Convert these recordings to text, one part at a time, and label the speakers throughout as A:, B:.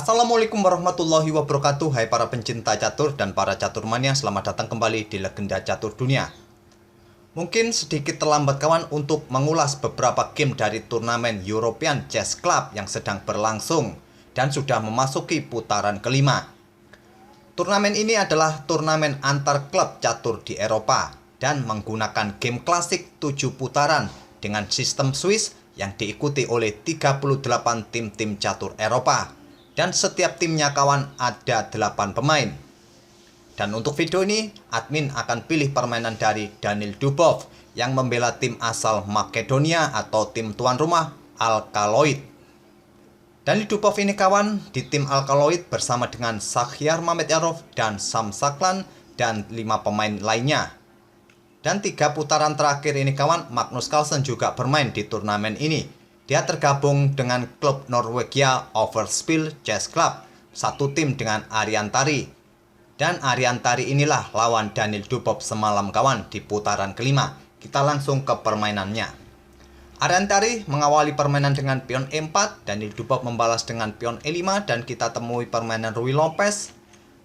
A: Assalamualaikum warahmatullahi wabarakatuh. Hai para pencinta catur dan para caturmania, selamat datang kembali di Legenda Catur Dunia. Mungkin sedikit terlambat kawan untuk mengulas beberapa game dari turnamen European Chess Club yang sedang berlangsung dan sudah memasuki putaran kelima. Turnamen ini adalah turnamen antar klub catur di Eropa dan menggunakan game klasik 7 putaran dengan sistem Swiss yang diikuti oleh 38 tim-tim catur Eropa. Dan setiap timnya kawan ada 8 pemain. Dan untuk video ini, admin akan pilih permainan dari Daniil Dubov yang membela tim asal Makedonia atau tim tuan rumah Alkaloid. Daniil Dubov ini kawan di tim Alkaloid bersama dengan Shakhyar Mamedyarov dan Sam Saklan dan 5 pemain lainnya. Dan 3 putaran terakhir ini kawan, Magnus Carlsen juga bermain di turnamen ini. Dia tergabung dengan klub Norwegia Overspill Chess Club, satu tim dengan Ariantari. Dan Ariantari inilah lawan Daniil Dubov semalam kawan di putaran kelima. Kita langsung ke permainannya. Ariantari mengawali permainan dengan pion E4, Daniil Dubov membalas dengan pion E5 dan kita temui permainan Ruy Lopez.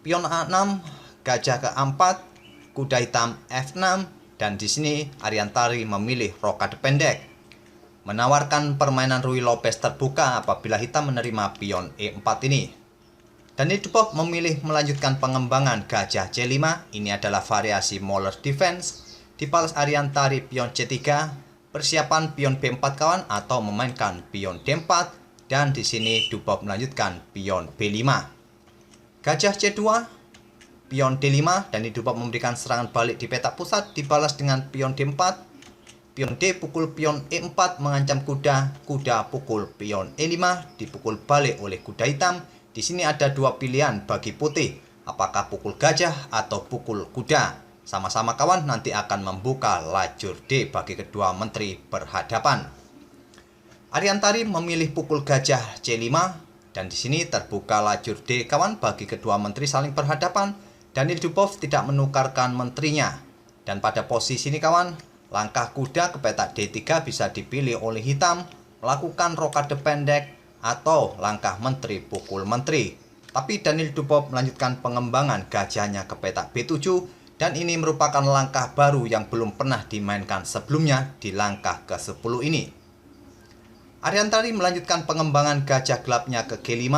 A: Pion A6, gajah ke 4, kuda hitam F6 dan di sini Ariantari memilih rokade pendek. Menawarkan permainan Ruy Lopez terbuka apabila hitam menerima pion E4 ini. Daniil Dubov memilih melanjutkan pengembangan gajah C5. Ini adalah variasi Moller Defense. Dibalas Ariantari pion C3. Persiapan pion B4 kawan atau memainkan pion D4. Dan di sini Dubov melanjutkan pion B5. Gajah C2. Pion D5. Daniil Dubov memberikan serangan balik di petak pusat. Dibalas dengan pion D4. Pion D pukul pion E4 mengancam kuda, kuda pukul pion E5 dipukul balik oleh kuda hitam. Di sini ada 2 pilihan bagi putih, apakah pukul gajah atau pukul kuda. Sama-sama kawan nanti akan membuka lajur D bagi kedua menteri berhadapan. Ariantari memilih pukul gajah C5 dan di sini terbuka lajur D kawan bagi kedua menteri saling berhadapan. Daniil Dubov tidak menukarkan menterinya dan pada posisi ini kawan, langkah kuda ke petak D3 bisa dipilih oleh hitam, melakukan rokade pendek, atau langkah menteri pukul menteri. Tapi Daniil Dubov melanjutkan pengembangan gajahnya ke petak B7, dan ini merupakan langkah baru yang belum pernah dimainkan sebelumnya di langkah ke-10 ini. Ariantari melanjutkan pengembangan gajah gelapnya ke G5,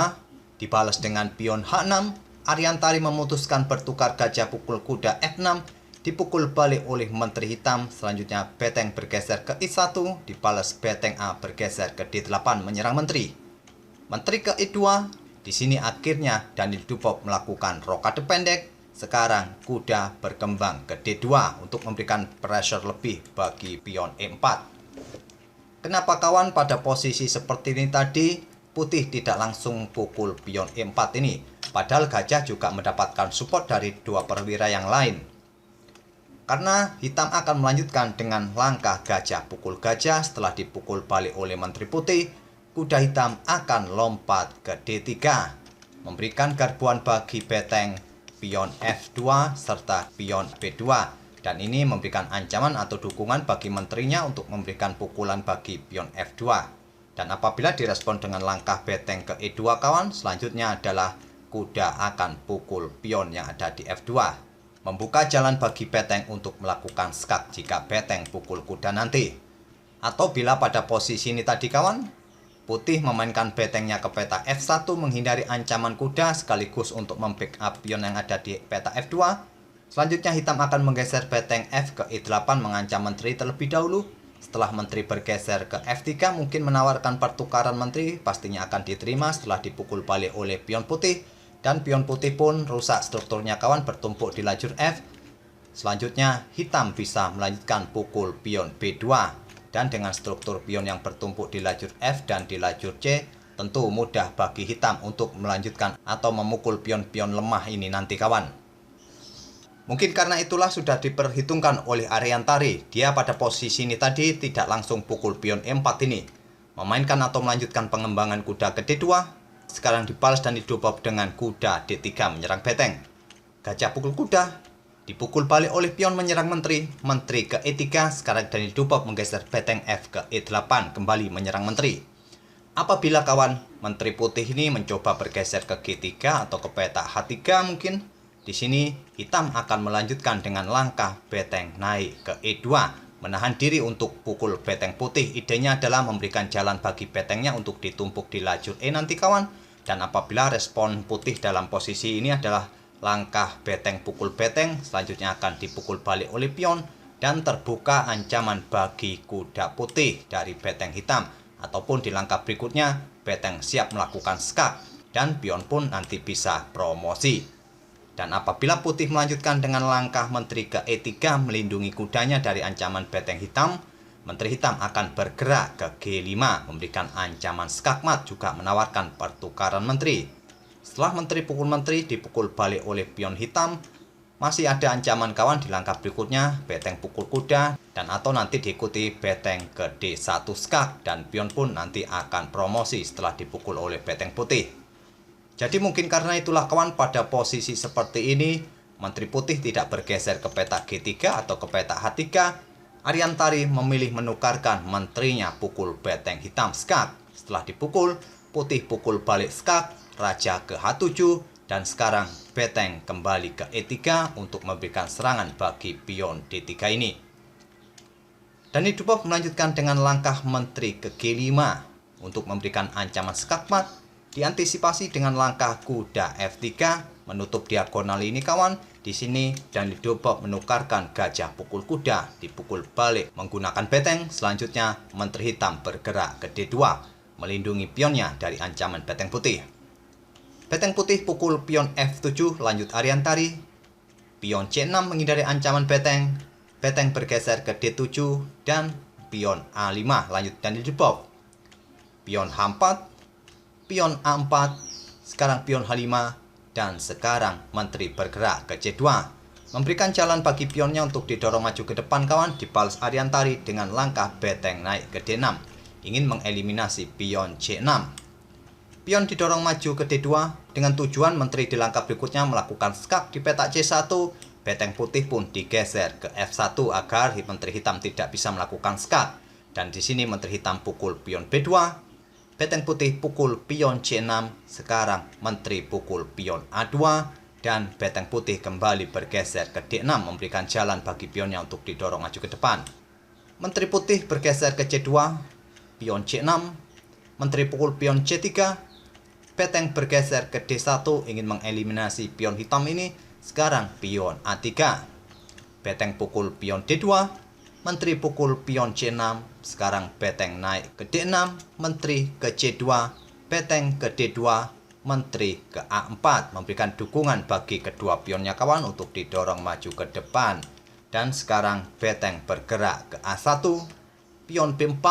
A: dibalas dengan pion H6. Ariantari memutuskan bertukar gajah pukul kuda F6, dipukul balik oleh menteri hitam. Selanjutnya beteng bergeser ke I1, dibalas beteng A bergeser ke D8 menyerang menteri. Menteri ke I2. Di sini akhirnya Daniil Dubov melakukan rokade pendek. Sekarang kuda berkembang ke D2 untuk memberikan pressure lebih bagi pion E4. Kenapa kawan pada posisi seperti ini tadi putih tidak langsung pukul pion E4 ini? Padahal gajah juga mendapatkan support dari 2 perwira yang lain. Karena hitam akan melanjutkan dengan langkah gajah pukul gajah. Setelah dipukul balik oleh menteri putih, kuda hitam akan lompat ke D3, memberikan garbuan bagi beteng pion F2 serta pion B2. Dan ini memberikan ancaman atau dukungan bagi menterinya untuk memberikan pukulan bagi pion F2. Dan apabila direspon dengan langkah beteng ke E2 kawan, selanjutnya adalah kuda akan pukul pion yang ada di F2. Membuka jalan bagi beteng untuk melakukan skak jika beteng pukul kuda nanti. Atau bila pada posisi ini tadi kawan, putih memainkan betengnya ke peta F1 menghindari ancaman kuda sekaligus untuk membackup pion yang ada di peta F2. Selanjutnya hitam akan menggeser beteng F ke E8 mengancam menteri terlebih dahulu. Setelah menteri bergeser ke F3 mungkin menawarkan pertukaran menteri, pastinya akan diterima setelah dipukul balik oleh pion putih. Dan pion putih pun rusak strukturnya kawan bertumpuk di lajur F. Selanjutnya hitam bisa melanjutkan pukul pion B2. Dan dengan struktur pion yang bertumpuk di lajur F dan di lajur C, tentu mudah bagi hitam untuk melanjutkan atau memukul pion-pion lemah ini nanti kawan. Mungkin karena itulah sudah diperhitungkan oleh Ariantari. Dia pada posisi ini tadi tidak langsung pukul pion E4 ini, memainkan atau melanjutkan pengembangan kuda ke D2. Sekarang dibalas Daniil Dubov dengan kuda D3 menyerang beteng. Gajah pukul kuda, dipukul balik oleh pion menyerang menteri. Menteri ke E3, sekarang Daniil Dubov menggeser beteng F ke E8 kembali menyerang menteri. Apabila kawan Menteri Putih ini mencoba bergeser ke G3 atau ke petak H3 mungkin, di sini hitam akan melanjutkan dengan langkah beteng naik ke E2, menahan diri untuk pukul beteng putih. Idenya adalah memberikan jalan bagi betengnya untuk ditumpuk di lajur E nanti kawan. Dan apabila respon putih dalam posisi ini adalah langkah beteng pukul beteng, selanjutnya akan dipukul balik oleh pion dan terbuka ancaman bagi kuda putih dari beteng hitam. Ataupun di langkah berikutnya, beteng siap melakukan skak dan pion pun nanti bisa promosi. Dan apabila putih melanjutkan dengan langkah menteri ke E3 melindungi kudanya dari ancaman beteng hitam, menteri hitam akan bergerak ke G5 memberikan ancaman skakmat, juga menawarkan pertukaran menteri. Setelah menteri pukul menteri dipukul balik oleh pion hitam, masih ada ancaman kawan di langkah berikutnya, beteng pukul kuda dan atau nanti diikuti beteng ke D1 skak dan pion pun nanti akan promosi setelah dipukul oleh beteng putih. Jadi mungkin karena itulah kawan, pada posisi seperti ini Menteri Putih tidak bergeser ke petak G3 atau ke petak H3. Ariantari memilih menukarkan menterinya pukul beteng hitam skak. Setelah dipukul, putih pukul balik skak, raja ke H7 dan sekarang beteng kembali ke E3 untuk memberikan serangan bagi pion D3 ini. Dan Dubov melanjutkan dengan langkah menteri ke G5 untuk memberikan ancaman skakmat. Diantisipasi dengan langkah kuda F3 menutup diagonal ini kawan. Di sini Dubov menukarkan gajah pukul kuda dipukul balik menggunakan beteng. Selanjutnya menteri hitam bergerak ke D2 melindungi pionnya dari ancaman beteng putih. Beteng putih pukul pion F7 lanjut Ariantari. Pion C6 menghindari ancaman beteng. Beteng bergeser ke D7 dan pion A5 lanjut Dubov. Pion H4, pion A4, sekarang pion H5 dan sekarang menteri bergerak ke C2. Memberikan jalan bagi pionnya untuk didorong maju ke depan kawan. Dibalas Ariantari dengan langkah beteng naik ke D6, ingin mengeliminasi pion C6. Pion didorong maju ke D2 dengan tujuan menteri di langkah berikutnya melakukan skak di petak C1. Beteng putih pun digeser ke F1 agar menteri hitam tidak bisa melakukan skak. Dan di sini menteri hitam pukul pion B2. Beteng putih pukul pion C6. Sekarang menteri pukul pion A2 dan beteng putih kembali bergeser ke D6 memberikan jalan bagi pionnya untuk didorong maju ke depan. Menteri putih bergeser ke C2, pion C6, menteri pukul pion C3. Beteng bergeser ke D1 ingin mengeliminasi pion hitam ini. Sekarang pion A3. Beteng pukul pion D2. Menteri pukul pion C6. Sekarang beteng naik ke D6. Menteri ke C2. Beteng ke D2. Menteri ke A4. Memberikan dukungan bagi kedua pionnya kawan untuk didorong maju ke depan. Dan sekarang beteng bergerak ke A1. Pion B4.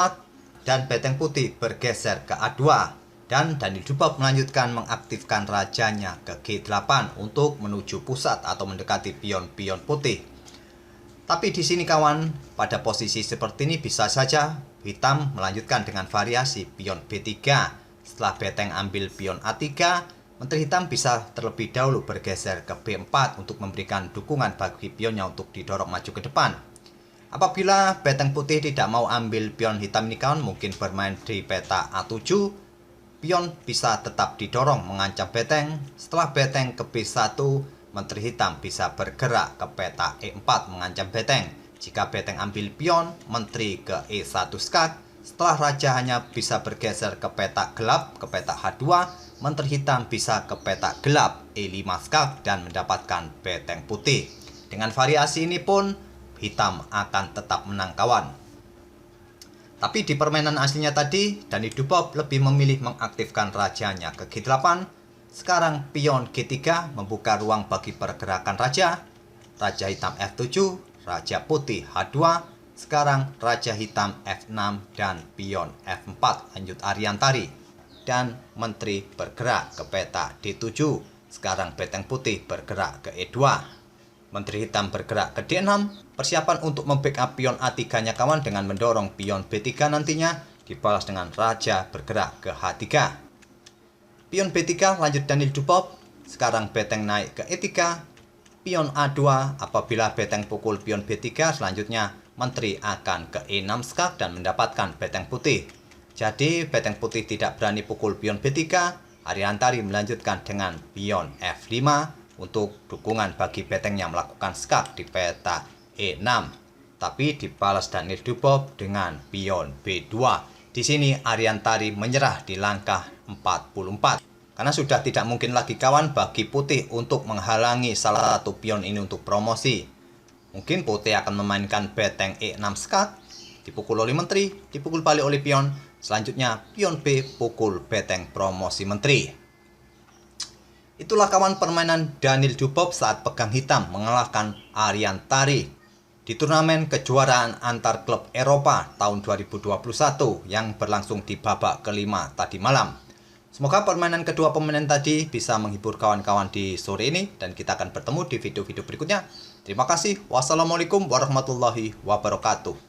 A: Dan beteng putih bergeser ke A2. Dan Dubov melanjutkan mengaktifkan rajanya ke G8 untuk menuju pusat atau mendekati pion-pion putih. Tapi di sini kawan, pada posisi seperti ini bisa saja hitam melanjutkan dengan variasi pion B3. Setelah beteng ambil pion A3, menteri hitam bisa terlebih dahulu bergeser ke B4 untuk memberikan dukungan bagi pionnya untuk didorong maju ke depan. Apabila beteng putih tidak mau ambil pion hitam ini kawan, mungkin bermain di peta A7. Pion bisa tetap didorong mengancam beteng. Setelah beteng ke B1, menteri hitam bisa bergerak ke peta E4 mengancam beteng. Jika beteng ambil pion, menteri ke E1 skak. Setelah raja hanya bisa bergeser ke peta gelap, ke peta H2, menteri hitam bisa ke peta gelap E5 skak dan mendapatkan beteng putih. Dengan variasi ini pun hitam akan tetap menang kawan. Tapi di permainan aslinya tadi, Dubov lebih memilih mengaktifkan rajanya ke G8. Sekarang pion G3 membuka ruang bagi pergerakan raja. Raja hitam F7, raja putih H2. Sekarang raja hitam F6 dan pion F4 lanjut Ariantari. Dan menteri bergerak ke peta D7. Sekarang beteng putih bergerak ke E2. Menteri hitam bergerak ke D6, persiapan untuk membackup pion A3-nya kawan dengan mendorong pion B3 nantinya, dibalas dengan raja bergerak ke H3. Pion B3 lanjut Dubov, sekarang beteng naik ke E3, pion A2, apabila beteng pukul pion B3, selanjutnya menteri akan ke E6 skak dan mendapatkan beteng putih. Jadi beteng putih tidak berani pukul pion B3. Ariantari melanjutkan dengan pion F5 untuk dukungan bagi betengnya melakukan skak di peta E6. Tapi dibalas Daniel Dubov dengan pion B2. Di sini Ariantari menyerah di langkah 44. Karena sudah tidak mungkin lagi kawan bagi putih untuk menghalangi salah satu pion ini untuk promosi. Mungkin putih akan memainkan beteng E6 skak, dipukul oleh menteri, dipukul balik oleh pion. Selanjutnya pion B pukul beteng promosi menteri. Itulah kawan permainan Daniel Dubov saat pegang hitam mengalahkan Ariantari di turnamen kejuaraan antar klub Eropa tahun 2021 yang berlangsung di babak kelima tadi malam. Semoga permainan kedua pemain tadi bisa menghibur kawan-kawan di sore ini dan kita akan bertemu di video-video berikutnya. Terima kasih. Wassalamualaikum warahmatullahi wabarakatuh.